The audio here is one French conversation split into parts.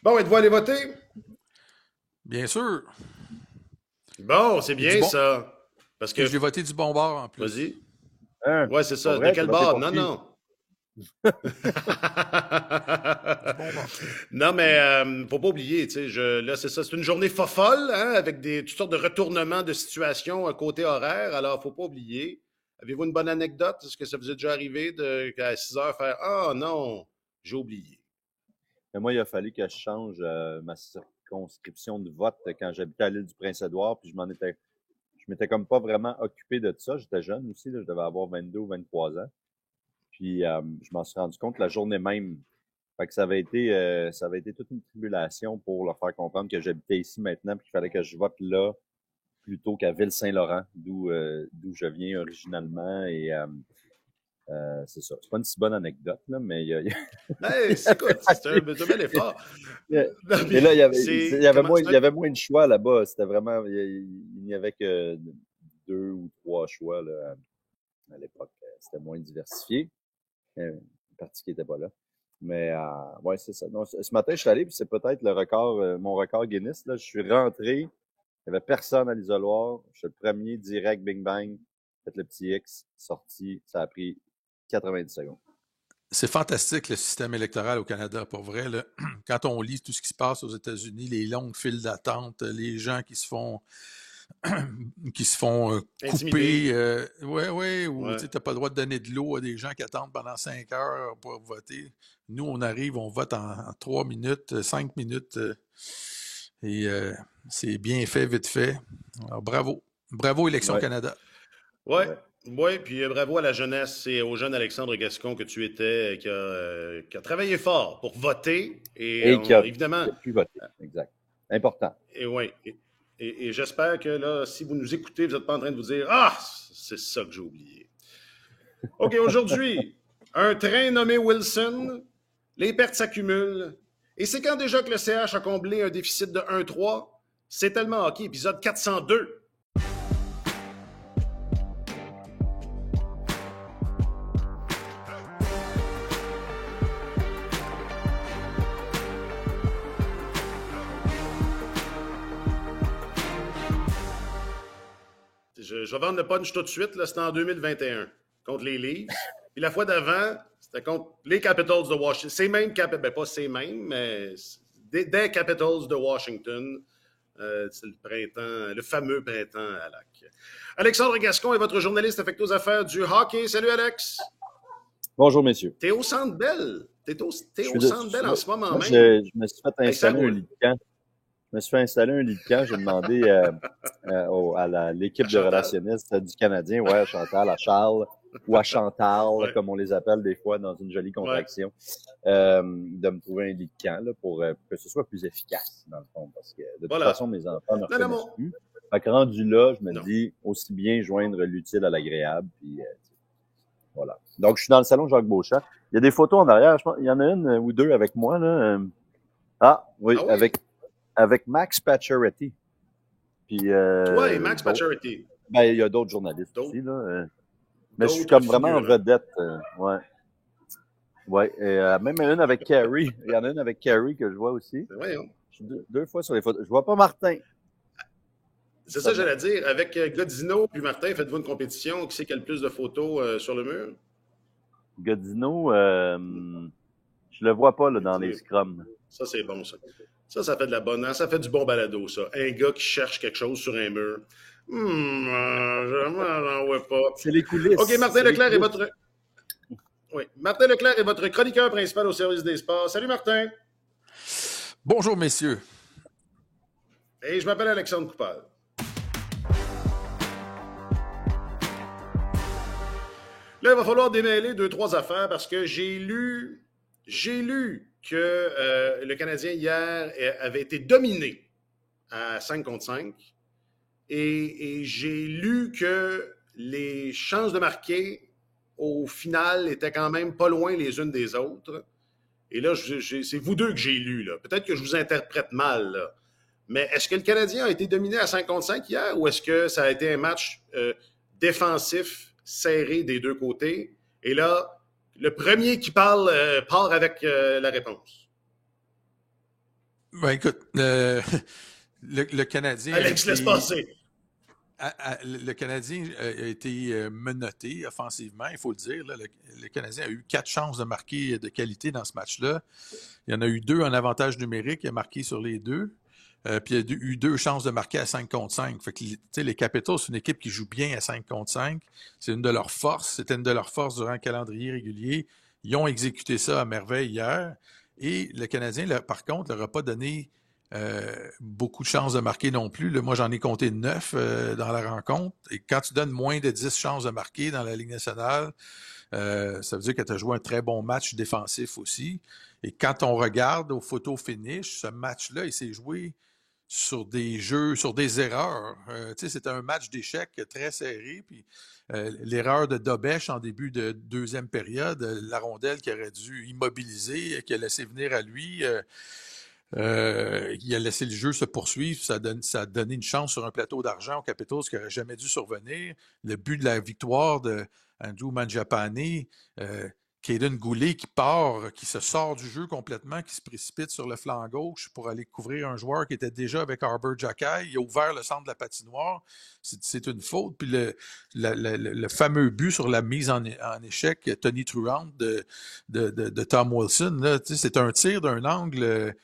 Bon, êtes-vous allé voter? Bien sûr. Bon, c'est Et du bien bon. ça. Parce Et que. je l'ai voté du bon bord en plus. Vas-y. Hein? Ouais, c'est Pas ça. De vrai? T'as quel voté bord? pour Non, qui? non. Du bon bord. Non, mais faut pas oublier, tu sais, là, c'est ça. C'est une journée folle, hein, avec toutes sortes de retournements de situation côté horaire. Alors, faut pas oublier. Avez-vous une bonne anecdote? Est-ce que ça vous est déjà arrivé qu'à 6 heures faire Ah non, j'ai oublié? Mais moi, il a fallu que je change ma circonscription de vote quand j'habitais à l'île du Prince-Édouard, puis je m'étais comme pas vraiment occupé de ça. J'étais jeune aussi, là, je devais avoir 22 ou 23 ans. Puis je m'en suis rendu compte la journée même. Fait que ça avait été toute une tribulation pour leur faire comprendre que j'habitais ici maintenant, puis qu'il fallait que je vote là plutôt qu'à Ville-Saint-Laurent, d'où je viens originalement. Et c'est ça. C'est pas une si bonne anecdote, là, mais Ben, il a écoute, c'est un bel effort. Non, Et là, c'est. Comment. il y avait moins de choix là-bas. C'était vraiment, il n'y avait que deux ou trois choix là, à l'époque. C'était moins diversifié. Une partie qui n'était pas là. Mais ouais, c'est ça. Non, ce matin, je suis allé, puis c'est peut-être le record, mon record Guinness. Là. Je suis rentré, il n'y avait personne à l'isoloir. Je suis le premier, direct, bing bang, fait le petit X, sorti. Ça a pris 90 secondes. C'est fantastique le système électoral au Canada, pour vrai. Là. Quand on lit tout ce qui se passe aux États-Unis, les longues files d'attente, les gens qui se font couper, Intimidé. ouais, ou tu Ouais. n'as pas le droit de donner de l'eau à des gens qui attendent pendant 5 heures pour voter. Nous, on arrive, on vote en 3 minutes, 5 minutes, et c'est bien fait, vite fait. Alors, bravo. Bravo, Élection Ouais, Canada. Ouais. ouais. Ouais, puis bravo à la jeunesse et au jeune Alexandre Gascon que tu étais, qui a travaillé fort pour voter. Et Et évidemment, qui a pu voter. Exact. Important. et ouais. Et j'espère que là, si vous nous écoutez, vous n'êtes pas en train de vous dire Ah, c'est ça que j'ai oublié. OK, aujourd'hui, un train nommé Wilson, les pertes s'accumulent. Et c'est quand déjà que le CH a comblé un déficit de 1,3. C'est tellement hockey, épisode 402. Je vais vendre le punch tout de suite, là, c'était en 2021 contre les Leafs. Puis la fois d'avant, c'était contre les Capitals de Washington. C'est même, ben pas ces mêmes, mais des Capitals de Washington. C'est le printemps, le fameux printemps à Lac. Alexandre Gascon est votre journaliste affecté aux affaires du hockey. Salut Alex. Bonjour, messieurs. T'es au Centre Bell. T'es Je au suis Centre Bell en ce moment moi, même. je me suis fait Hey, ça installer un roule. lit de camp. Je me suis fait installer un lit de camp. J'ai demandé l'équipe À de Chantal. relationnistes du Canadien, ouais, à Chantal, à Charles ou à Chantal, Ouais, comme on les appelle des fois dans une jolie ouais. contraction, de me trouver un lit de camp là, pour que ce soit plus efficace, dans le fond, parce que de toute Voilà. façon, mes enfants ne me Non, non, reconnaissent mon... plus. Fait que rendu là, je me Non. dis aussi bien joindre l'utile à l'agréable, puis voilà. Donc, je suis dans le salon Jacques Beauchamp. Il y a des photos en arrière. Je pense, il y en a une ou deux avec moi. Là. Ah, oui, Ah oui? avec Max Pacioretty. Puis Toi et Max d'autres. Pacioretty. Ben, il y a d'autres journalistes D'autres aussi. Là. Mais je suis d'autres comme vraiment en figurants. vedette. Ouais. Ouais. Et, même une avec Carrie. Il y en a une avec Carrie que je vois aussi. Ben voyons. Je suis deux fois sur les photos. Je vois pas Martin. C'est ça que Justement. j'allais dire. Avec Godino puis Martin, faites-vous une compétition? Qui c'est qui a le plus de photos sur le mur? Godino, je le vois pas là, dans les C'est- scrums. Ça, c'est bon, ça. Ça fait de la bonne. Ça fait du bon balado, ça. Un gars qui cherche quelque chose sur un mur. Je m'en vois pas. C'est les OK, coulisses. Martin C'est les Leclerc est coulisses. votre. Oui. Martin Leclerc est votre chroniqueur principal au service des sports. Salut, Martin. Bonjour, messieurs. Et je m'appelle Alexandre Coupal. Là, il va falloir démêler deux, trois affaires parce que j'ai lu que le Canadien hier avait été dominé à 5 contre 5 et j'ai lu que les chances de marquer au final étaient quand même pas loin les unes des autres. Et là, c'est vous deux que j'ai lu. Là. Peut-être que je vous interprète mal. Là. Mais est-ce que le Canadien a été dominé à 5 contre 5 hier ou est-ce que ça a été un match défensif serré des deux côtés? Et là, le premier qui parle part avec la réponse. Ben, écoute, le Canadien a Alex, laisse été, passer. le Canadien a été menotté offensivement, il faut le dire. Là. Le Canadien a eu 4 chances de marquer de qualité dans ce match-là. Il y en a eu 2 en avantage numérique, il a marqué sur les 2. Puis il y a eu 2 chances de marquer à 5 contre 5. Fait que les Capitals, c'est une équipe qui joue bien à 5 contre 5. C'est une de leurs forces. C'était une de leurs forces durant le calendrier régulier. Ils ont exécuté ça à merveille hier. Et le Canadien, là, par contre, leur a pas donné beaucoup de chances de marquer non plus. Là, moi, j'en ai compté 9 dans la rencontre. Et quand tu donnes moins de 10 chances de marquer dans la Ligue nationale, ça veut dire que tu as joué un très bon match défensif aussi. Et quand on regarde au photo finish, ce match-là, il s'est joué sur des jeux, sur des erreurs. C'était un match d'échecs très serré. Puis l'erreur de Dobèche en début de deuxième période, la rondelle qui aurait dû immobiliser, qui a laissé venir à lui. Il a laissé le jeu se poursuivre. Ça a donné une chance sur un plateau d'argent aux Capitals qui n'aurait jamais dû survenir. Le but de la victoire de Andrew Mangiapane, Caden Goulet qui part, qui se sort du jeu complètement, qui se précipite sur le flanc gauche pour aller couvrir un joueur qui était déjà avec Arber Xhekaj. Il a ouvert le centre de la patinoire. C'est une faute. Puis le fameux but sur la mise en échec, Tony Truant de Tom Wilson, là, c'est un tir d'un angle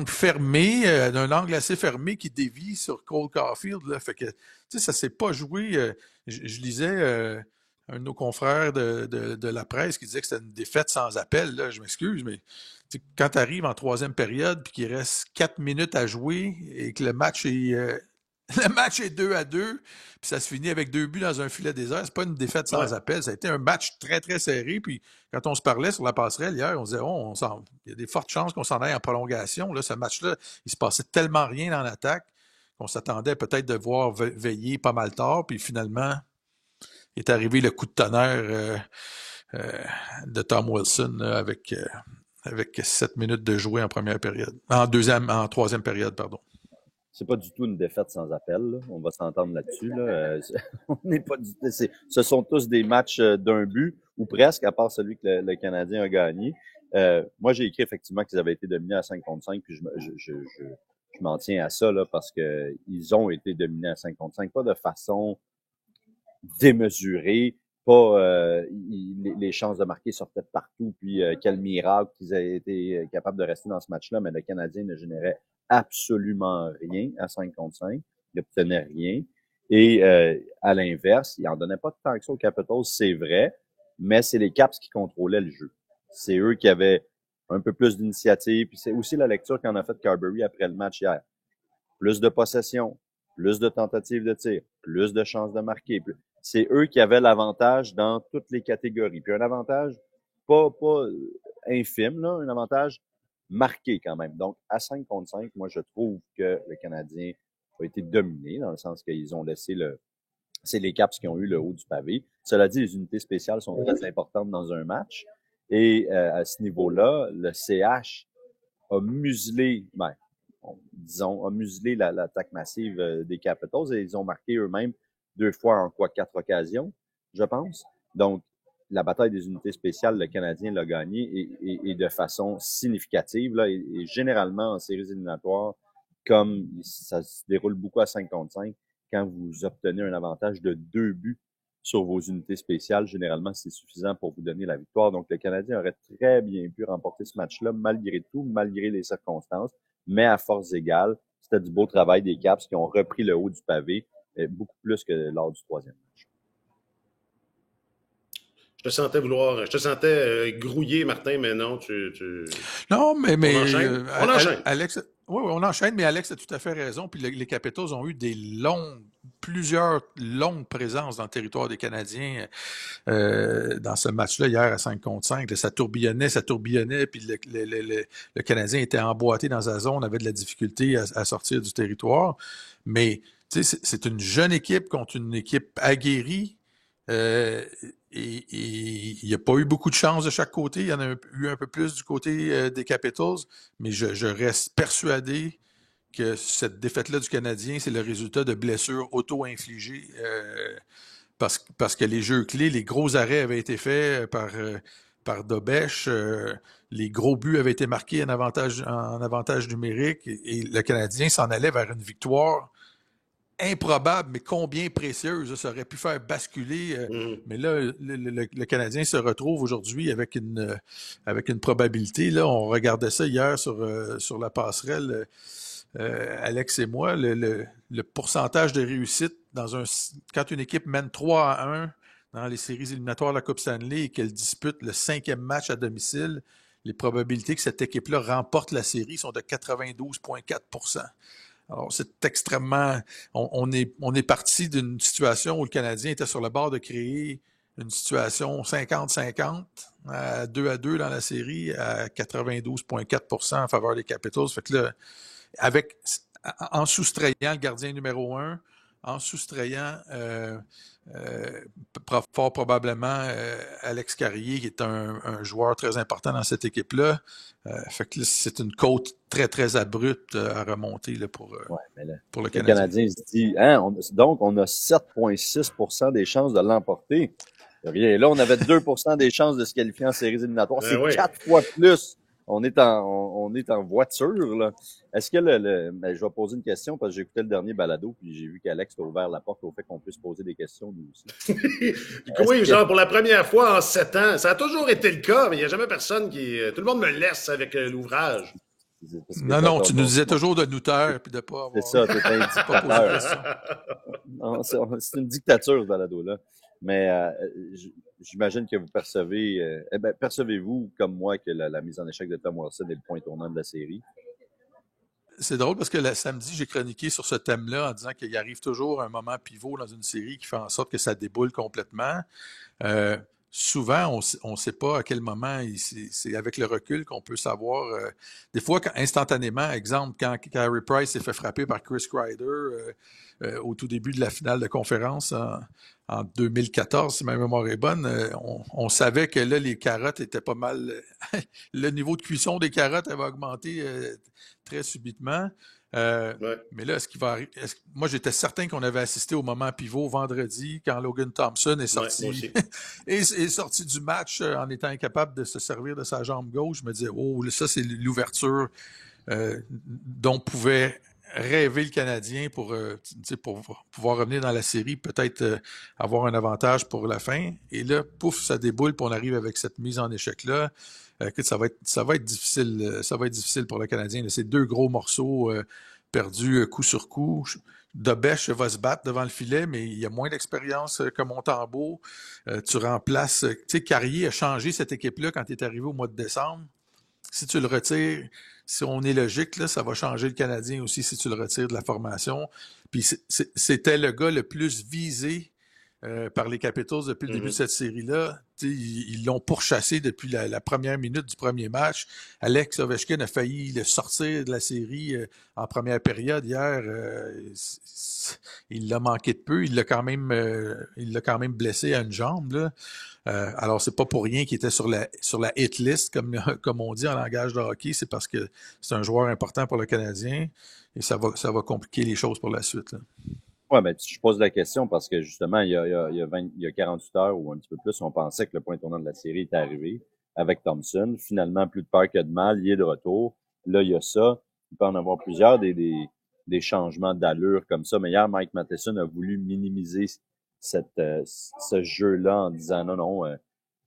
fermé, d'un angle assez fermé qui dévie sur Cole Caulfield. Là. Fait que, ça s'est pas joué. Je lisais un de nos confrères de la presse qui disait que c'était une défaite sans appel. Là. Je m'excuse, mais quand tu arrives en troisième période puis qu'il reste 4 minutes à jouer et que le match est 2-2, puis ça se finit avec 2 buts dans un filet désert. C'est pas une défaite sans appel. Ça a été un match très, très serré. Puis quand on se parlait sur la passerelle hier, on se disait, il y a des fortes chances qu'on s'en aille en prolongation. Là, ce match-là, il se passait tellement rien dans l'attaque qu'on s'attendait peut-être de voir veiller pas mal tard. Puis finalement, est arrivé le coup de tonnerre de Tom Wilson là, avec 7 minutes de jouer en première période. En troisième période, pardon. C'est pas du tout une défaite sans appel, là. On va s'entendre là-dessus. Là. On n'est pas du tout. Ce sont tous des matchs d'un but, ou presque, à part celui que le Canadien a gagné. Moi, j'ai écrit effectivement qu'ils avaient été dominés à 5 contre 5, puis je m'en tiens à ça là, parce que ils ont été dominés à 5 contre 5, pas de façon démesurée, pas les chances de marquer sortaient de partout, puis quel miracle qu'ils aient été capables de rester dans ce match-là, mais le Canadien ne générait absolument rien à 5 contre 5. Il n'obtenait rien. Et à l'inverse, il n'en donnait pas tant que ça aux Capitals, c'est vrai, mais c'est les Caps qui contrôlaient le jeu. C'est eux qui avaient un peu plus d'initiative. Puis c'est aussi la lecture qu'en a fait Carbery après le match hier. Plus de possession, plus de tentatives de tir, plus de chances de marquer. C'est eux qui avaient l'avantage dans toutes les catégories. Puis un avantage pas infime, là, un avantage marqué quand même. Donc, à 5 contre 5, moi, je trouve que le Canadien a été dominé dans le sens qu'ils ont laissé c'est les Caps qui ont eu le haut du pavé. Cela dit, les unités spéciales sont très importantes dans un match. Et à ce niveau-là, le CH a muselé, a muselé l'attaque massive des Capitals et ils ont marqué eux-mêmes 2 fois en 4 occasions, je pense. Donc, la bataille des unités spéciales, le Canadien l'a gagné et de façon significative. Là, et généralement, en séries éliminatoires, comme ça se déroule beaucoup à 5 contre 5, quand vous obtenez un avantage de 2 buts sur vos unités spéciales, généralement, c'est suffisant pour vous donner la victoire. Donc, le Canadien aurait très bien pu remporter ce match-là, malgré tout, malgré les circonstances, mais à force égale. C'était du beau travail des Caps qui ont repris le haut du pavé, beaucoup plus que lors du troisième match. Je te sentais grouiller, Martin, mais non, Non, mais on enchaîne. Alex, oui, on enchaîne, mais Alex a tout à fait raison. Puis les Capitals ont eu plusieurs longues présences dans le territoire des Canadiens dans ce match-là hier à 5 contre 5. Là, ça tourbillonnait, puis le Canadien était emboîté dans sa zone, avait de la difficulté à sortir du territoire. Mais c'est une jeune équipe contre une équipe aguerrie. Et il n'y a pas eu beaucoup de chance de chaque côté. Il y en a eu un peu plus du côté des Capitals, mais je reste persuadé que cette défaite-là du Canadien, c'est le résultat de blessures auto-infligées parce que les jeux clés, les gros arrêts avaient été faits par Dobèche. les gros buts avaient été marqués en avantage numérique et le Canadien s'en allait vers une victoire improbable, mais combien précieuse. Ça aurait pu faire basculer. Mais là, le Canadien se retrouve aujourd'hui avec une probabilité. Là, on regardait ça hier sur la passerelle, Alex et moi, le pourcentage de réussite quand une équipe mène 3-1 dans les séries éliminatoires de la Coupe Stanley et qu'elle dispute le 5e match à domicile, les probabilités que cette équipe-là remporte la série sont de 92,4%. Alors, c'est extrêmement... On est parti d'une situation où le Canadien était sur le bord de créer une situation 50-50, à 2-2 dans la série, à 92,4% en faveur des Capitals. Fait que là, en soustrayant le gardien numéro 1, en soustrayant fort probablement Alex Carrier, qui est un joueur très important dans cette équipe-là. Fait que là, c'est une côte très, très abrupte à remonter là, pour le Canadien. Le Canadien se dit, donc on a 7,6% des chances de l'emporter. Là, on avait 2% des chances de se qualifier en séries éliminatoires. C'est 4 fois plus. On est en voiture, là. Est-ce que je vais poser une question parce que j'ai écouté le dernier balado puis j'ai vu qu'Alex a ouvert la porte au fait qu'on puisse poser des questions, nous aussi. Oui, genre pour la première fois en 7 ans. Ça a toujours été le cas, mais il n'y a jamais personne qui... Tout le monde me laisse avec l'ouvrage. Non, tu nous disais toujours de nous taire puis de pas avoir... C'est ça, t'es un dictateur. C'est une dictature, ce balado-là. Mais j'imagine que vous percevez... percevez-vous, comme moi, que la mise en échec de Tom Wilson est le point tournant de la série? C'est drôle parce que le samedi, j'ai chroniqué sur ce thème-là en disant qu'il arrive toujours un moment pivot dans une série qui fait en sorte que ça déboule complètement. Souvent, on ne sait pas à quel moment, c'est avec le recul qu'on peut savoir. Des fois, instantanément, exemple, quand Carey Price s'est fait frapper par Chris Kreider au tout début de la finale de conférence en 2014, si ma mémoire est bonne, on savait que là, les carottes étaient pas mal... le niveau de cuisson des carottes avait augmenté très subitement. Mais là, moi, j'étais certain qu'on avait assisté au moment pivot vendredi quand Logan Thompson est sorti, est sorti du match en étant incapable de se servir de sa jambe gauche. Je me disais, ça, c'est l'ouverture dont pouvait rêver le Canadien pour pouvoir revenir dans la série, peut-être avoir un avantage pour la fin. Et là, pouf, ça déboule, puis on arrive avec cette mise en échec-là. Écoute, ça va être difficile pour le Canadien. Là, c'est 2 gros morceaux perdus coup sur coup. Dobèche va se battre devant le filet, mais il y a moins d'expérience que Montembeault. Tu remplaces... Tu sais, Carrier a changé cette équipe-là quand il est arrivé au mois de décembre. Si tu le retires, si on est logique, là, ça va changer le Canadien aussi si tu le retires de la formation. Puis c'était le gars le plus visé par les Capitals depuis le début de cette série-là. Ils l'ont pourchassé depuis la première minute du premier match. Alex Ovechkin a failli le sortir de la série en première période hier. Il l'a manqué de peu. Il l'a quand même blessé à une jambe, là. Alors, c'est pas pour rien qu'il était sur la hit list, comme on dit en langage de hockey. C'est parce que c'est un joueur important pour le Canadien et ça va compliquer les choses pour la suite, là. Oui, mais je pose la question parce que justement, il y a 48 heures ou un petit peu plus, on pensait que le point tournant de la série était arrivé avec Thompson. Finalement, plus de peur que de mal, il est de retour. Là, il y a ça. Il peut en avoir plusieurs, des changements d'allure comme ça. Mais hier, Mike Matheson a voulu minimiser ce jeu-là en disant non,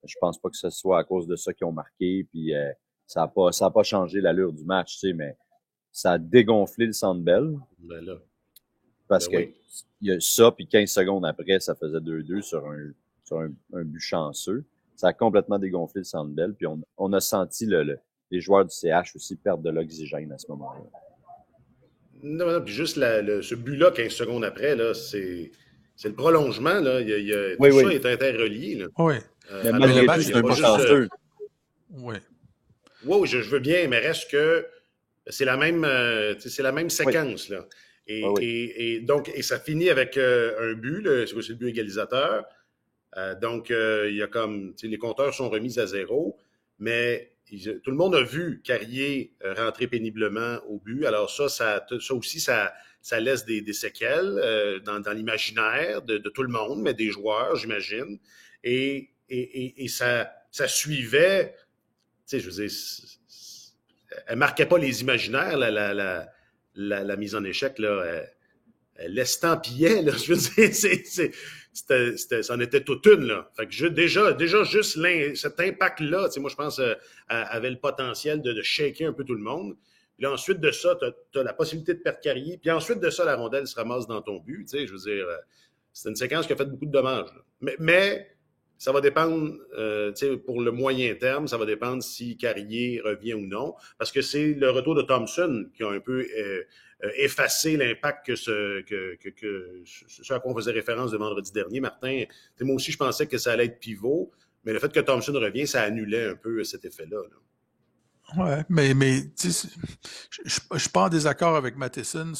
je pense pas que ce soit à cause de ça qu'ils ont marqué. Puis ça a pas changé l'allure du match, tu sais, mais ça a dégonflé le Centre Bell. Ben là. Parce que il y a ça, puis 15 secondes après, ça faisait 2-2 sur un but chanceux. Ça a complètement dégonflé le Centre Bell, puis on a senti les joueurs du CH aussi perdre de l'oxygène à ce moment-là. Non, puis juste ce but-là, 15 secondes après, là, c'est le prolongement, là. Ça est interrelié, là. Oui. Mais malgré tout, c'est pas chanceux. Oui. Oui, je veux bien, mais reste que c'est la même séquence, là. Et donc, ça finit avec un but, c'est le but égalisateur. Donc, il y a comme, les compteurs sont remis à 0, mais tout le monde a vu Carrier rentrer péniblement au but. Alors ça aussi, ça laisse des séquelles dans l'imaginaire de tout le monde, mais des joueurs, j'imagine. Et ça suivait sais, je veux dire, elle marquait pas les imaginaires, la mise en échec, là. Elle l'estampillait, là. Je veux dire, c'en était toute une, là. Fait que déjà juste cet impact-là, tu sais, moi, je pense, avait le potentiel de shaker un peu tout le monde. Puis là, ensuite de ça, t'as la possibilité de perdre carrière. Puis ensuite de ça, la rondelle se ramasse dans ton but, tu sais, je veux dire, c'est une séquence qui a fait beaucoup de dommages, là. Mais ça va dépendre, pour le moyen terme, ça va dépendre si Carrier revient ou non, parce que c'est le retour de Thompson qui a un peu effacé l'impact que ce à quoi on faisait référence le vendredi dernier. Martin, moi aussi, je pensais que ça allait être pivot, mais le fait que Thompson revient, ça annulait un peu cet effet-là, là. Ouais, mais je suis pas en désaccord avec Matheson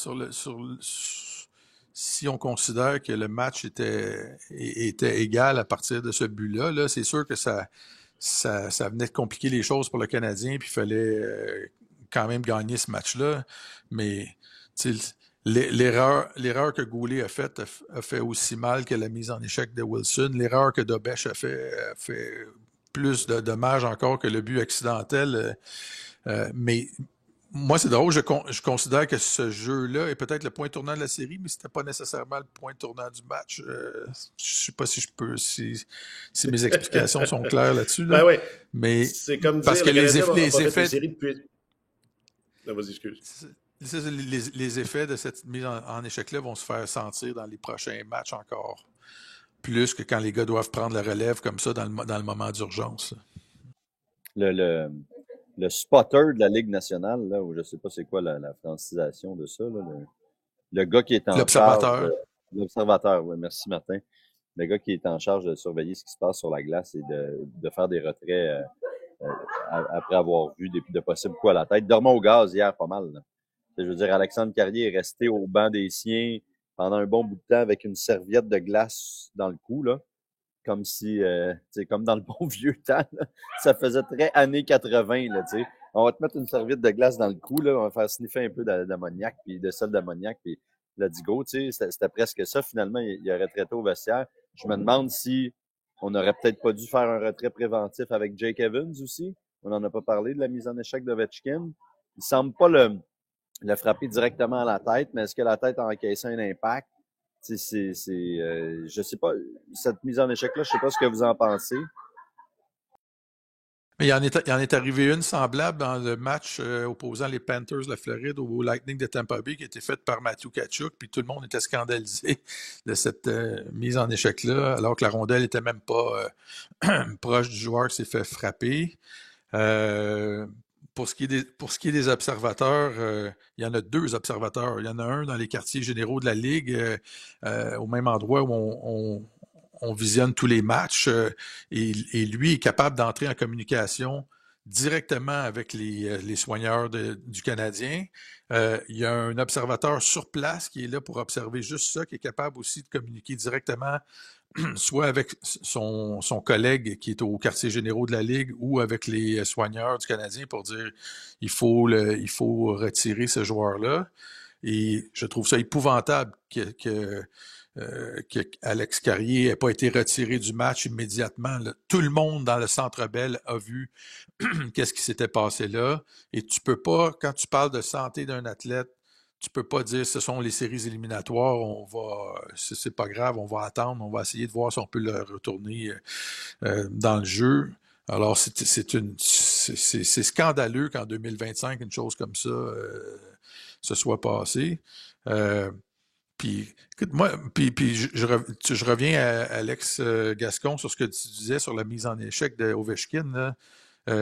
si on considère que le match était égal à partir de ce but-là. Là, c'est sûr que ça venait de compliquer les choses pour le Canadien, puis il fallait quand même gagner ce match-là. Mais l'erreur que Goulet a fait aussi mal que la mise en échec de Wilson. L'erreur que Dobèche a fait plus de dommages encore que le but accidentel. Mais moi, c'est drôle, je considère que ce jeu-là est peut-être le point tournant de la série, mais c'était pas nécessairement le point tournant du match. Je sais pas si mes explications sont claires là-dessus. Là. Ben ouais. Mais c'est comme parce dire, que les effets... série depuis... Non, vas-y, excuse. Les effets de cette mise en échec-là vont se faire sentir dans les prochains matchs encore. Plus que quand les gars doivent prendre la relève comme ça dans le moment d'urgence. Le spotter de la Ligue nationale, là, ou je sais pas c'est quoi la francisation de ça, là, le gars qui est en charge... L'observateur, oui, merci Martin. Le gars qui est en charge de surveiller ce qui se passe sur la glace et de faire des retraits après avoir vu de possibles coups à la tête. Dormant au gaz hier, pas mal. Là. Je veux dire, Alexandre Carrier est resté au banc des siens pendant un bon bout de temps avec une serviette de glace dans le cou, là. Comme si, comme dans le bon vieux temps, là. Ça faisait très années 80, là, tu sais. On va te mettre une serviette de glace dans le cou, là, on va faire sniffer un peu d'ammoniac, puis de sel d'ammoniac, puis let's go, tu sais. C'était presque ça, finalement, il a retraité au vestiaire. Je me demande si on n'aurait peut-être pas dû faire un retrait préventif avec Jake Evans aussi. On n'en a pas parlé de la mise en échec d'Ovechkin. Il semble pas le frapper directement à la tête, mais est-ce que la tête a encaissé un impact? Je sais pas, cette mise en échec-là, je sais pas ce que vous en pensez. Mais il en est arrivé une semblable dans le match opposant les Panthers de la Floride au Lightning de Tampa Bay qui a été faite par Matthew Tkachuk, puis tout le monde était scandalisé de cette mise en échec-là, alors que la rondelle était même pas proche du joueur qui s'est fait frapper. Pour ce qui est des observateurs, il y en a 2 observateurs. Il y en a un dans les quartiers généraux de la Ligue, au même endroit où on visionne tous les matchs, et lui est capable d'entrer en communication directement avec les soigneurs du Canadien. Il y a un observateur sur place qui est là pour observer juste ça, qui est capable aussi de communiquer directement soit avec son collègue qui est au quartier généraux de la Ligue ou avec les soigneurs du Canadien pour dire il faut retirer ce joueur-là. Et je trouve ça épouvantable que Alex Carrier n'ait pas été retiré du match immédiatement. Là. Tout le monde dans le Centre Bell a vu qu'est-ce qui s'était passé là. Et tu peux pas, quand tu parles de santé d'un athlète, tu peux pas dire ce sont les séries éliminatoires, c'est pas grave, on va attendre, on va essayer de voir si on peut le retourner dans le jeu. Alors c'est scandaleux qu'en 2025 une chose comme ça se soit passée. Puis, écoute, moi, je reviens à Alex Gascon sur ce que tu disais sur la mise en échec de Ovechkin. Tu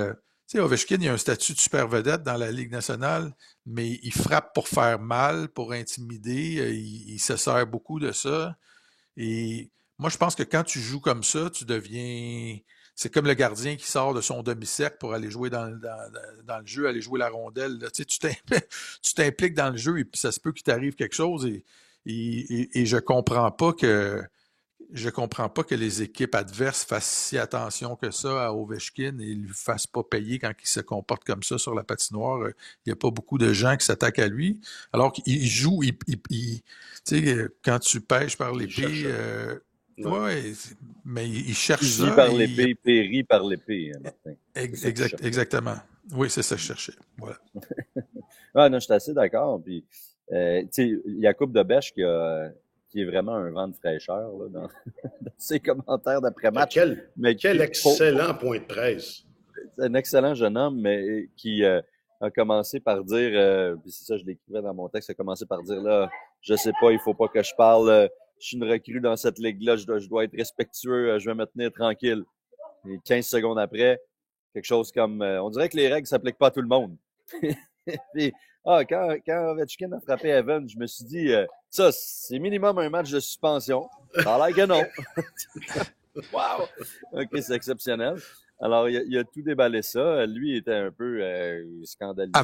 sais, Ovechkin, il a un statut de super vedette dans la Ligue nationale, mais il frappe pour faire mal, pour intimider. Il se sert beaucoup de ça. Et moi, je pense que quand tu joues comme ça, tu deviens... C'est comme le gardien qui sort de son demi-cercle pour aller jouer dans le jeu, aller jouer la rondelle. Là. Tu sais, tu t'impliques dans le jeu et puis ça se peut qu'il t'arrive quelque chose et je comprends pas que les équipes adverses fassent si attention que ça à Ovechkin et ne lui fassent pas payer quand il se comporte comme ça sur la patinoire. Il n'y a pas beaucoup de gens qui s'attaquent à lui. Alors qu'il joue, tu sais, quand tu pêches par l'épée, Ouais, mais il cherche Fusil ça. par l'épée, péri par l'épée, Martin. C'est ça que tu cherchais. Exactement. Oui, c'est ça que je cherchais. Voilà. Ah non, je suis assez d'accord. Puis, tu sais, Yacoub Debesch qui est vraiment un vent de fraîcheur là, dans, dans ses commentaires d'après-match. Quel excellent point de presse. C'est un excellent jeune homme, mais qui a commencé par dire, puis c'est ça, je l'écrivais dans mon texte, a commencé par dire là, je sais pas, il faut pas que je parle, je suis une recrue dans cette ligue-là, je dois être respectueux, je vais me tenir tranquille. Et 15 secondes après, quelque chose comme, on dirait que les règles s'appliquent pas à tout le monde. Puis, quand Ovechkin a frappé Evan, je me suis dit, ça, c'est minimum un match de suspension. Ça a l'air que non. Wow! OK, c'est exceptionnel. Alors, il a tout déballé ça. Lui était un peu scandalisé.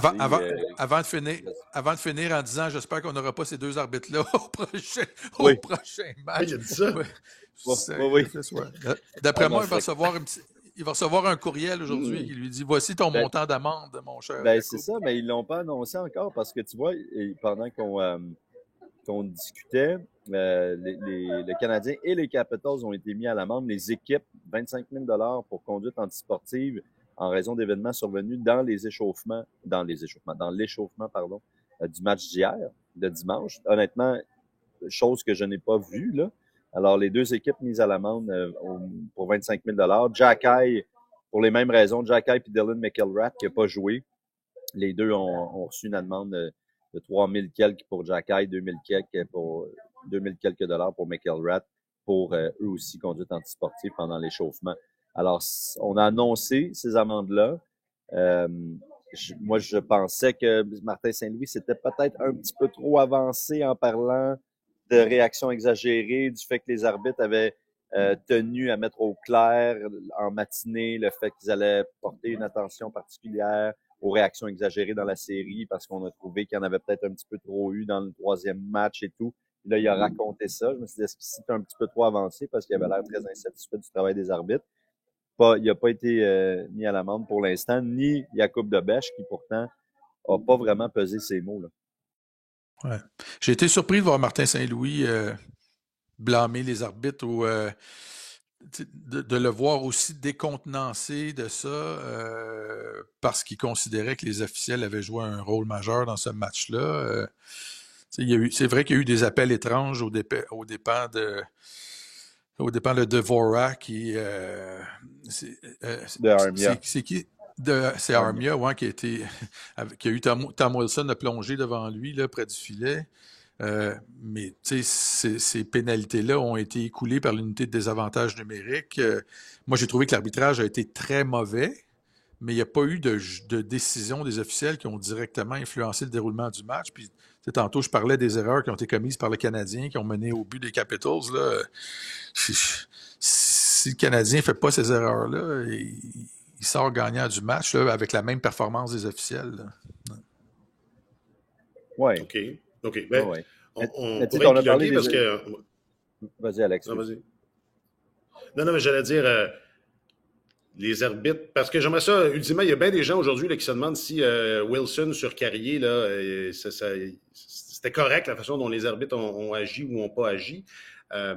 Avant de finir en disant, j'espère qu'on n'aura pas ces deux arbitres-là au prochain match. Il a dit ça. Oui. D'après moi, il va recevoir un courriel aujourd'hui qui lui dit, voici ton montant d'amende, mon cher. Ben, c'est ça, mais ils l'ont pas annoncé encore parce que tu vois, pendant qu'on discutait, le Canadien et les Capitals ont été mis à l'amende. Les équipes, 25 000 $ pour conduite antisportive en raison d'événements survenus dans l'échauffement, du match d'hier, de dimanche. Honnêtement, chose que je n'ai pas vue, là. Alors, les deux équipes mises à l'amende pour 25 000 $. Jack Eye, pour les mêmes raisons, Jack Eye et Dylan McIlrath, qui n'a pas joué. Les deux ont reçu une amende de 3 000 quelques pour Jack Eye, 2 000 quelques pour 2 000 quelques dollars pour McIlrath, pour eux aussi conduite antisportive pendant l'échauffement. Alors, on a annoncé ces amendes-là. Moi, je pensais que Martin Saint-Louis s'était peut-être un petit peu trop avancé en parlant de réactions exagérées, du fait que les arbitres avaient tenu à mettre au clair en matinée le fait qu'ils allaient porter une attention particulière aux réactions exagérées dans la série parce qu'on a trouvé qu'il y en avait peut-être un petit peu trop eu dans le troisième match et tout. Puis là, il a raconté ça. Je me suis dit, est-ce que c'était un petit peu trop avancé parce qu'il avait l'air très insatisfait du travail des arbitres. Il n'a pas été mis à l'amende pour l'instant, ni Yacoub Debesch, qui pourtant n'a pas vraiment pesé ses mots, là. Ouais. J'ai été surpris de voir Martin Saint-Louis blâmer les arbitres ou de le voir aussi décontenancé de ça parce qu'il considérait que les officiels avaient joué un rôle majeur dans ce match-là. C'est vrai qu'il y a eu des appels étranges aux dépens de Dvorak qui de Armia. C'est qui? C'est Armia, ouais, qui a eu Tom Wilson a plongé devant lui là, près du filet. Mais ces pénalités-là ont été écoulées par l'unité de désavantage numérique. Moi, j'ai trouvé que l'arbitrage a été très mauvais, mais il n'y a pas eu de décision des officiels qui ont directement influencé le déroulement du match. Puis, tantôt, je parlais des erreurs qui ont été commises par le Canadien, qui ont mené au but des Capitals. Là. Si le Canadien ne fait pas ces erreurs-là, il sort gagnant du match là, avec la même performance des officiels. Oui. OK. Ben, ouais. on pourrait épiloguer parce que... Vas-y, Alex. Non, vas-y. Non, mais j'allais dire les arbitres, parce que j'aimerais ça, ultimement, il y a bien des gens aujourd'hui là, qui se demandent si Wilson sur Carrier, là, c'était correct la façon dont les arbitres ont agi ou n'ont pas agi.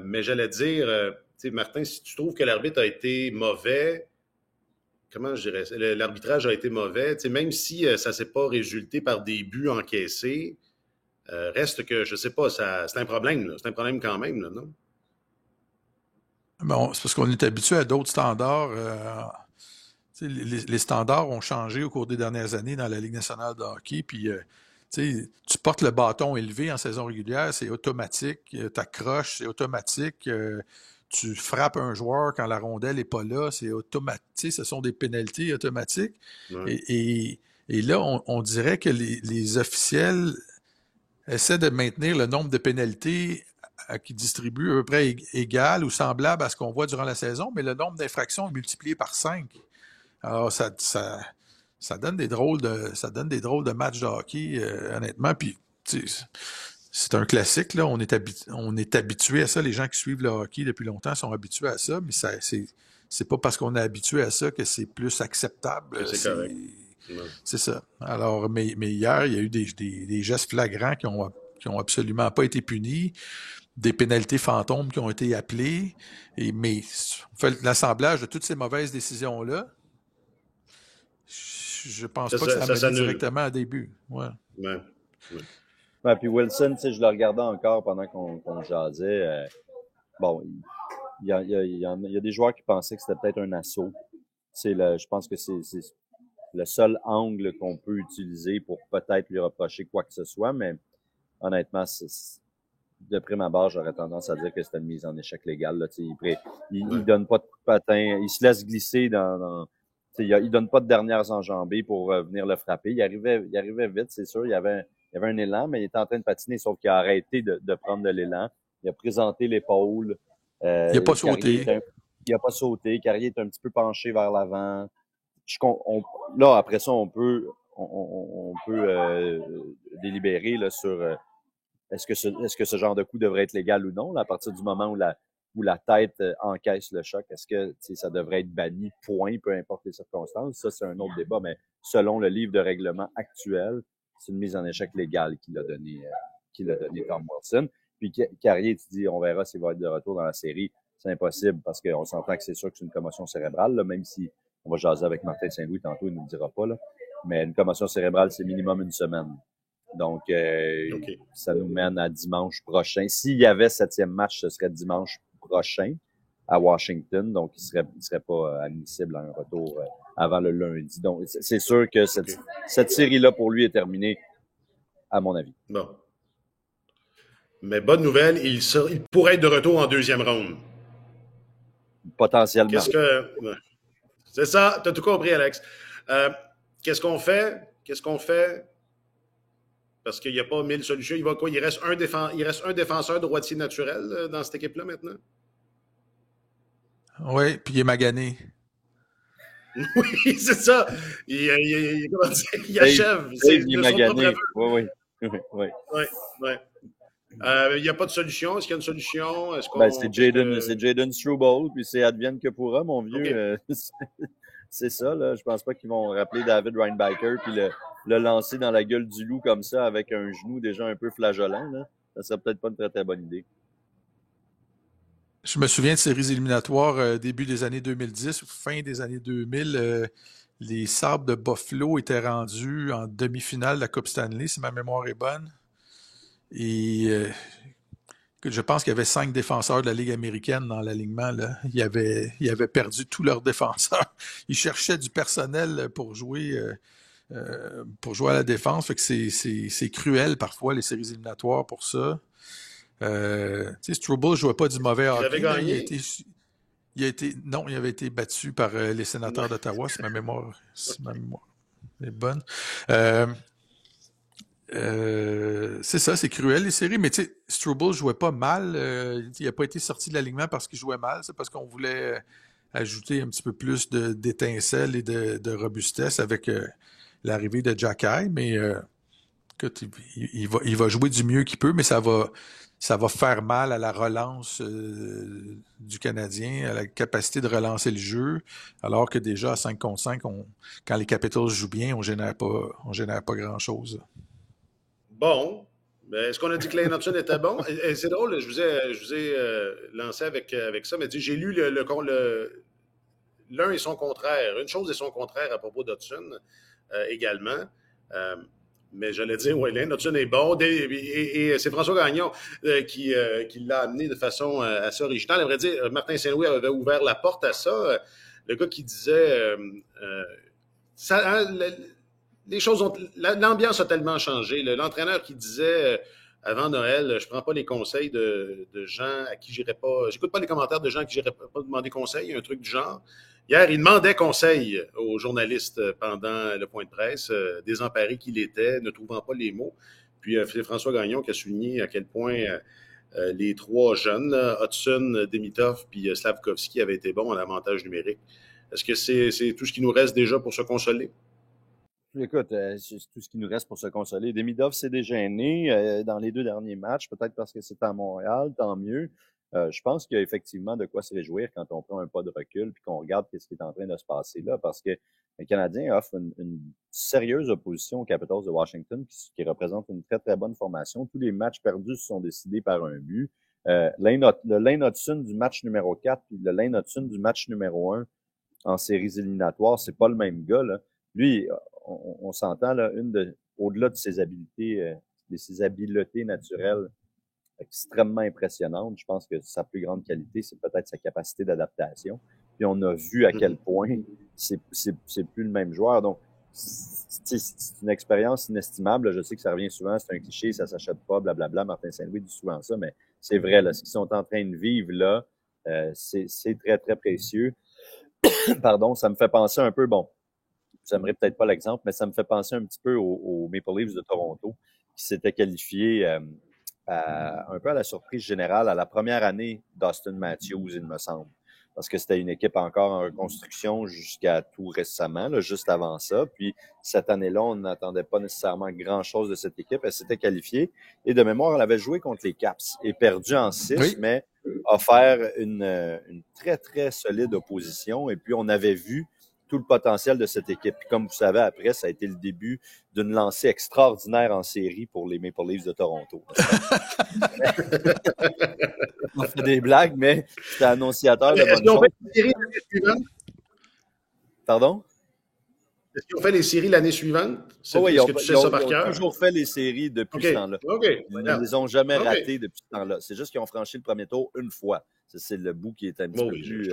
Mais j'allais dire, Martin, si tu trouves que l'arbitre a été mauvais, comment je dirais ça? L'arbitrage a été mauvais, même si ça ne s'est pas résulté par des buts encaissés, reste que, je ne sais pas, c'est un problème. Là. C'est un problème quand même, là, non? Bon, c'est parce qu'on est habitué à d'autres standards. Les standards ont changé au cours des dernières années dans la Ligue nationale de hockey. Puis, tu portes le bâton élevé en saison régulière, c'est automatique. Tu accroches, c'est automatique. Tu frappes un joueur quand la rondelle n'est pas là, c'est automatique. Ce sont des pénalités automatiques. Ouais. Et là, on dirait que les officiels essaient de maintenir le nombre de pénalités qui distribuent à peu près égal ou semblable à ce qu'on voit durant la saison, mais le nombre d'infractions est multiplié par 5. Alors, ça donne des drôles de matchs de hockey, honnêtement. Puis, c'est un classique, là. On est habitué à ça. Les gens qui suivent le hockey depuis longtemps sont habitués à ça, mais c'est pas parce qu'on est habitué à ça que c'est plus acceptable. C'est correct. C'est ça. Alors, mais hier, il y a eu des gestes flagrants qui ont absolument pas été punis. des pénalités fantômes qui ont été appelées. Mais on fait l'assemblage de toutes ces mauvaises décisions-là. Je pense pas que ça a mené directement à des buts. Ouais. Ouais. Ouais, puis Wilson, tu sais, je le regardais encore pendant qu'on jasait. Bon, il y a des joueurs qui pensaient que c'était peut-être un assaut. Je pense que c'est le seul angle qu'on peut utiliser pour peut-être lui reprocher quoi que ce soit, mais honnêtement, de prime abord, j'aurais tendance à dire que c'était une mise en échec légale. Là, il donne pas de coup de patin, il se laisse glisser il donne pas de dernières enjambées pour venir le frapper. Il arrivait vite, c'est sûr. Il y avait un élan, mais il était en train de patiner, sauf qu'il a arrêté de prendre de l'élan. Il a présenté l'épaule. Il n'a pas sauté. Il n'a pas sauté. Carrier est un petit peu penché vers l'avant. Là, après ça, on peut délibérer là, sur est-ce que ce genre de coup devrait être légal ou non, là, à partir du moment où la tête encaisse le choc. Est-ce que ça devrait être banni, point, peu importe les circonstances? Ça, c'est un autre débat, mais selon le livre de règlement actuel, c'est une mise en échec légale qu'il a donné Tom Wilson. Puis Carrier, tu dis, on verra s'il va être de retour dans la série. C'est impossible parce qu'on s'entend que c'est sûr que c'est une commotion cérébrale, là, même si on va jaser avec Martin Saint-Louis tantôt, il ne nous le dira pas. Là. Mais une commotion cérébrale, c'est minimum une semaine. Donc, ça nous mène à dimanche prochain. S'il y avait 7e match, ce serait dimanche prochain à Washington. Donc, il serait pas admissible à un retour avant le lundi. Donc, c'est sûr que cette série-là, pour lui, est terminée, à mon avis. Bon. Mais bonne nouvelle, il pourrait être de retour en deuxième ronde. Potentiellement. C'est ça, tu as tout compris, Alex. Qu'est-ce qu'on fait? Parce qu'il n'y a pas 1000 solutions. Il va quoi? Il reste un défenseur droitier naturel dans cette équipe-là maintenant? Oui, puis il est magané. Oui, c'est ça. Il achève. Il est magané. Oui. Il n'y a pas de solution. Est-ce qu'il y a une solution? C'est Jaden Struble, puis c'est advienne que pourra, mon vieux. Okay. C'est ça, là. Je pense pas qu'ils vont rappeler David Reinbacher puis le lancer dans la gueule du loup comme ça avec un genou déjà un peu flageolant, là. Ça serait peut-être pas une très, très bonne idée. Je me souviens de séries éliminatoires début des années 2010, fin des années 2000. Les Sabres de Buffalo étaient rendus en demi-finale de la Coupe Stanley, si ma mémoire est bonne. Et je pense qu'il y avait 5 défenseurs de la Ligue américaine dans l'alignement. Là. Ils avaient perdu tous leurs défenseurs. Ils cherchaient du personnel pour jouer à la défense. Fait que c'est cruel parfois, les séries éliminatoires pour ça. Struble ne jouait pas du mauvais hockey. Il avait gagné. Non, il avait été battu par les sénateurs d'Ottawa, si ma mémoire est bonne. C'est ça, c'est cruel les séries, mais tu sais, Struble jouait pas mal. Il n'a pas été sorti de l'alignement parce qu'il jouait mal, c'est parce qu'on voulait ajouter un petit peu plus d'étincelles et de robustesse avec l'arrivée de Jacky, mais écoute, il va jouer du mieux qu'il peut, mais ça va faire mal à la relance du Canadien, à la capacité de relancer le jeu, alors que déjà à 5 contre 5, quand les Capitals jouent bien, on génère pas grand-chose. Bon. Est-ce qu'on a dit que Clay Hudson était bon? Et c'est drôle, je vous ai lancé avec ça, mais j'ai lu l'un et son contraire. Une chose et son contraire à propos d'Hudson également. Mais j'allais dire, oui, Lane Hudson est bon. Et c'est François Gagnon qui l'a amené de façon assez originale. À vrai dire, Martin Saint-Louis avait ouvert la porte à ça. Le gars qui disait... les choses l'ambiance a tellement changé. L'entraîneur qui disait avant Noël, je prends pas les conseils de gens à qui j'irai pas... J'écoute pas les commentaires de gens à qui j'irai pas demander conseil, un truc du genre. Hier, il demandait conseil aux journalistes pendant le point de presse, désemparé qu'il était, ne trouvant pas les mots. Puis c'est François Gagnon qui a souligné à quel point les 3 jeunes, là, Hudson, Demidov puis Slavkovski, avaient été bons en avantage numérique. Est-ce que c'est tout ce qui nous reste déjà pour se consoler? Écoute, c'est tout ce qui nous reste pour se consoler. Demidov s'est dégêné dans les 2 derniers matchs, peut-être parce que c'est à Montréal, tant mieux. Je pense qu'il y a effectivement de quoi se réjouir quand on prend un pas de recul puis qu'on regarde ce qui est en train de se passer là, parce que le Canadien offre une sérieuse opposition aux Capitals de Washington qui représente une très, très bonne formation. Tous les matchs perdus sont décidés par un but. Le Lane Hudson du match numéro 4 puis le Lane Hudson du match numéro 1 en séries éliminatoires, c'est pas le même gars, là. Lui, on s'entend, là, au-delà de ses habiletés, de ses habiletés naturelles extrêmement impressionnantes, je pense que sa plus grande qualité, c'est peut-être sa capacité d'adaptation. Puis on a vu à quel point c'est plus le même joueur. Donc, c'est une expérience inestimable. Je sais que ça revient souvent, c'est un cliché, ça s'achète pas, blablabla. Martin Saint-Louis dit souvent ça, mais c'est vrai, là, ce qu'ils sont en train de vivre là, c'est très, très précieux. Pardon, ça me fait penser un peu, bon, vous n'aimerez peut-être pas l'exemple, mais ça me fait penser un petit peu aux Maple Leafs de Toronto, qui s'étaient qualifiés un peu à la surprise générale à la première année d'Austin Matthews, il me semble. Parce que c'était une équipe encore en reconstruction jusqu'à tout récemment, là, juste avant ça. Puis cette année-là, on n'attendait pas nécessairement grand-chose de cette équipe. Elle s'était qualifiée. Et de mémoire, elle avait joué contre les Caps et perdu en 6, oui, mais offert une très, très solide opposition. Et puis, on avait vu tout le potentiel de cette équipe. Puis comme vous savez, après, ça a été le début d'une lancée extraordinaire en série pour les Maple Leafs de Toronto. On fait des blagues, mais j'étais annonciateur de bonne chose. Fait les séries l'année suivante? Pardon? Est-ce qu'ils ont fait les séries l'année suivante? Oui, ils ont toujours fait les séries depuis ce temps-là. Ils ne les ont jamais ratées depuis ce temps-là. C'est juste qu'ils ont franchi le premier tour une fois. C'est le bout qui est un petit peu plus...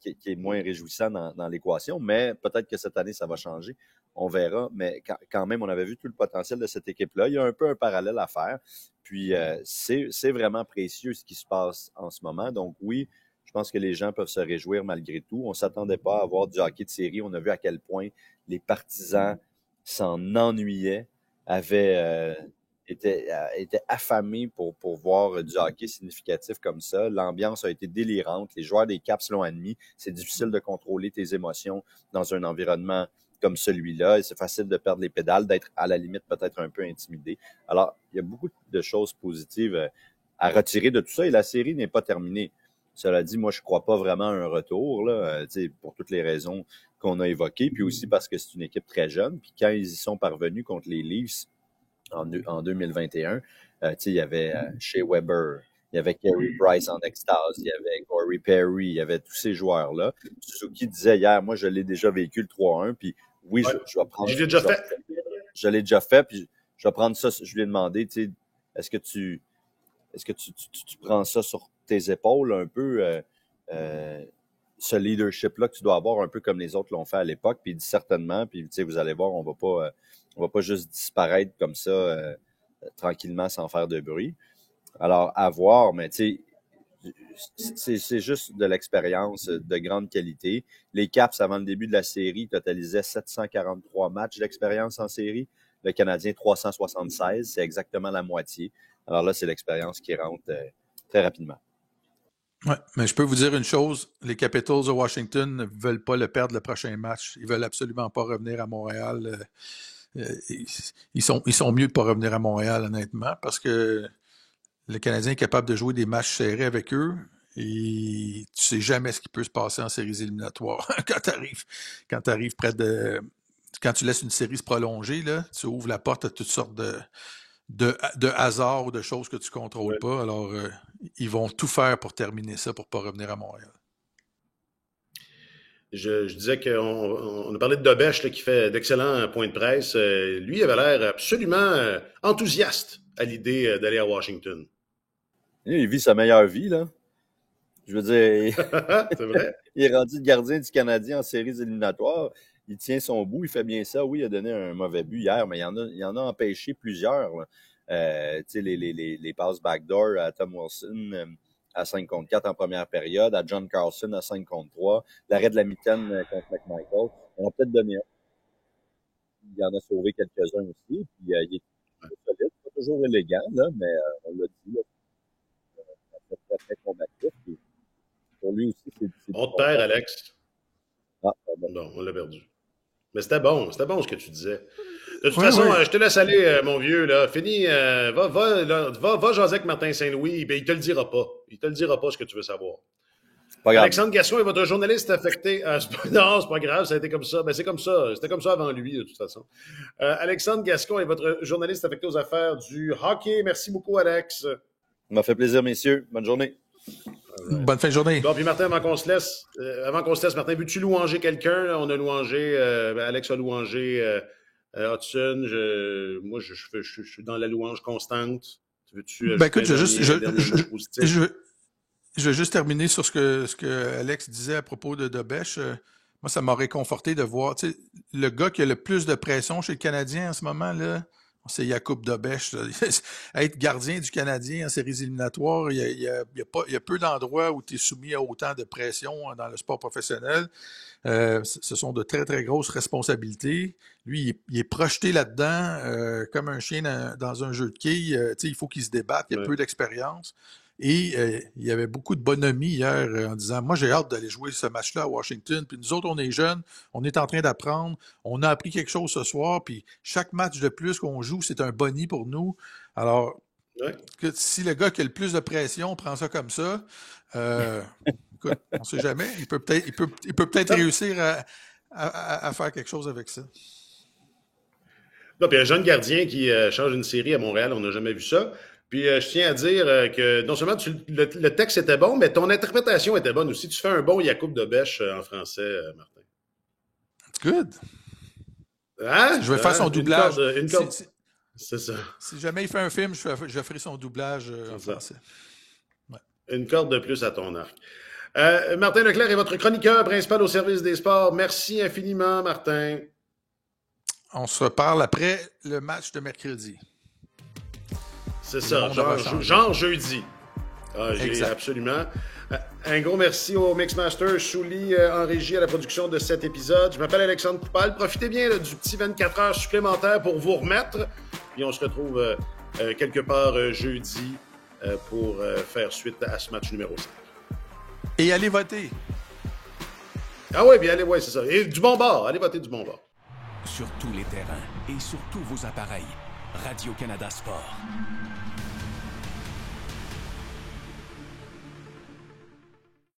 qui est moins réjouissant dans l'équation, mais peut-être que cette année, ça va changer. On verra, mais quand même, on avait vu tout le potentiel de cette équipe-là. Il y a un peu un parallèle à faire. Puis, c'est vraiment précieux ce qui se passe en ce moment. Donc, oui, je pense que les gens peuvent se réjouir malgré tout. On ne s'attendait pas à avoir du hockey de série. On a vu à quel point les partisans s'en ennuyaient, était affamé pour voir du hockey significatif comme ça. L'ambiance a été délirante. Les joueurs des Caps l'ont admis. C'est difficile de contrôler tes émotions dans un environnement comme celui-là. Et c'est facile de perdre les pédales, d'être à la limite peut-être un peu intimidé. Alors, il y a beaucoup de choses positives à retirer de tout ça. Et la série n'est pas terminée. Cela dit, moi, je ne crois pas vraiment à un retour, là, pour toutes les raisons qu'on a évoquées. Puis aussi parce que c'est une équipe très jeune. Puis quand ils y sont parvenus contre les Leafs, en 2021, il y avait Shea Weber, il y avait Carey Price en extase, il y avait Corey Perry, il y avait tous ces joueurs-là. Suzuki disait hier, moi, je l'ai déjà vécu le 3-1, puis oui, je vais prendre... Je l'ai déjà fait. Je l'ai déjà fait, puis je vais prendre ça, je lui ai demandé, est-ce que tu prends ça sur tes épaules un peu, ce leadership-là que tu dois avoir un peu comme les autres l'ont fait à l'époque, puis il dit certainement, puis vous allez voir, on va pas juste disparaître comme ça tranquillement sans faire de bruit. Alors, à voir, mais c'est juste de l'expérience de grande qualité. Les Caps, avant le début de la série, totalisaient 743 matchs d'expérience en série. Le Canadien, 376. C'est exactement la moitié. Alors là, c'est l'expérience qui rentre très rapidement. Oui, mais je peux vous dire une chose, les Capitals de Washington ne veulent pas le perdre le prochain match. Ils veulent absolument pas revenir à Montréal. Ils sont mieux de pas revenir à Montréal, honnêtement, parce que le Canadien est capable de jouer des matchs serrés avec eux et tu sais jamais ce qui peut se passer en séries éliminatoires. Quand t'arrives près de... Quand tu laisses une série se prolonger, là, tu ouvres la porte à toutes sortes de hasards ou de choses que tu contrôles pas. Alors, ils vont tout faire pour terminer ça, pour pas revenir à Montréal. Je disais qu'on a parlé de Dobesch qui fait d'excellents points de presse. Lui, il avait l'air absolument enthousiaste à l'idée d'aller à Washington. Il vit sa meilleure vie, là. Je veux dire, c'est vrai. Il est rendu le gardien du Canadien en séries éliminatoires. Il tient son bout, il fait bien ça. Oui, il a donné un mauvais but hier, mais il en a empêché plusieurs. Les passes backdoor à Tom Wilson à 5 contre 4 en première période, à John Carlson à 5 contre 3, l'arrêt de la mitaine contre McMichael. On a peut-être donné un. Il en a sauvé quelques-uns aussi. Puis, il est solide, pas toujours élégant, là, mais on l'a dit, là, c'est très, très combatif. Puis, pour lui aussi, c'est on te perd, Alex. Ah, bon. Non, on l'a perdu. Mais c'était bon ce que tu disais. De toute façon, je te laisse aller, mon vieux. Là. Fini, va jaser avec Martin Saint-Louis, ben, il te le dira pas. Il te le dira pas ce que tu veux savoir. Pas grave. Alexandre Gascon est votre journaliste affecté. Non, c'est pas grave, ça a été comme ça. Ben, c'est comme ça. C'était comme ça avant lui, de toute façon. Alexandre Gascon est votre journaliste affecté aux affaires du hockey. Merci beaucoup, Alex. Ça m'a fait plaisir, messieurs. Bonne journée. Bonne fin de journée. Bon, puis Martin, avant qu'on se laisse, Martin, veux-tu louanger quelqu'un? Là? On a louangé, Alex a louangé Hudson. Moi, je suis dans la louange constante. Veux-tu Écoute, je vais juste terminer sur ce que Alex disait à propos de Dobèche. Moi, ça m'a réconforté de voir, tu sais, le gars qui a le plus de pression chez le Canadien en ce moment, là, c'est Jakub Dobèche. Être gardien du Canadien en séries éliminatoires, il y a peu d'endroits où tu es soumis à autant de pression dans le sport professionnel. Ce sont de très, très grosses responsabilités. Lui, il est projeté là-dedans comme un chien dans un jeu de quilles. Il faut qu'il se débatte, il a peu d'expérience. Et il y avait beaucoup de bonhomie hier en disant « Moi, j'ai hâte d'aller jouer ce match-là à Washington. Puis nous autres, on est jeunes, on est en train d'apprendre. On a appris quelque chose ce soir. Puis chaque match de plus qu'on joue, c'est un boni pour nous. » Alors, si le gars qui a le plus de pression prend ça comme ça, écoute, on ne sait jamais. Il peut peut-être réussir à faire quelque chose avec ça. Non, puis un jeune gardien qui change une série à Montréal, on n'a jamais vu ça. Puis je tiens à dire que non seulement le texte était bon, mais ton interprétation était bonne aussi. Tu fais un bon Jakub Dobèche en français, Martin. Good. Hein? Je vais faire son doublage. Une corde. C'est ça. Si jamais il fait un film, je ferai son doublage en français. Ouais. Une corde de plus à ton arc. Martin Leclerc est votre chroniqueur principal au service des sports. Merci infiniment, Martin. On se reparle après le match de mercredi. C'est ça, genre jeudi. Absolument. Un gros merci au Mixmaster Chouli en régie à la production de cet épisode. Je m'appelle Alexandre Poupal. Profitez bien du petit 24 heures supplémentaire pour vous remettre. Puis on se retrouve quelque part jeudi pour faire suite à ce match numéro 5. Et allez voter. Ah oui, bien allez, ouais, c'est ça. Et du bon bord. Allez voter du bon bord. Sur tous les terrains et sur tous vos appareils. Radio-Canada Sport.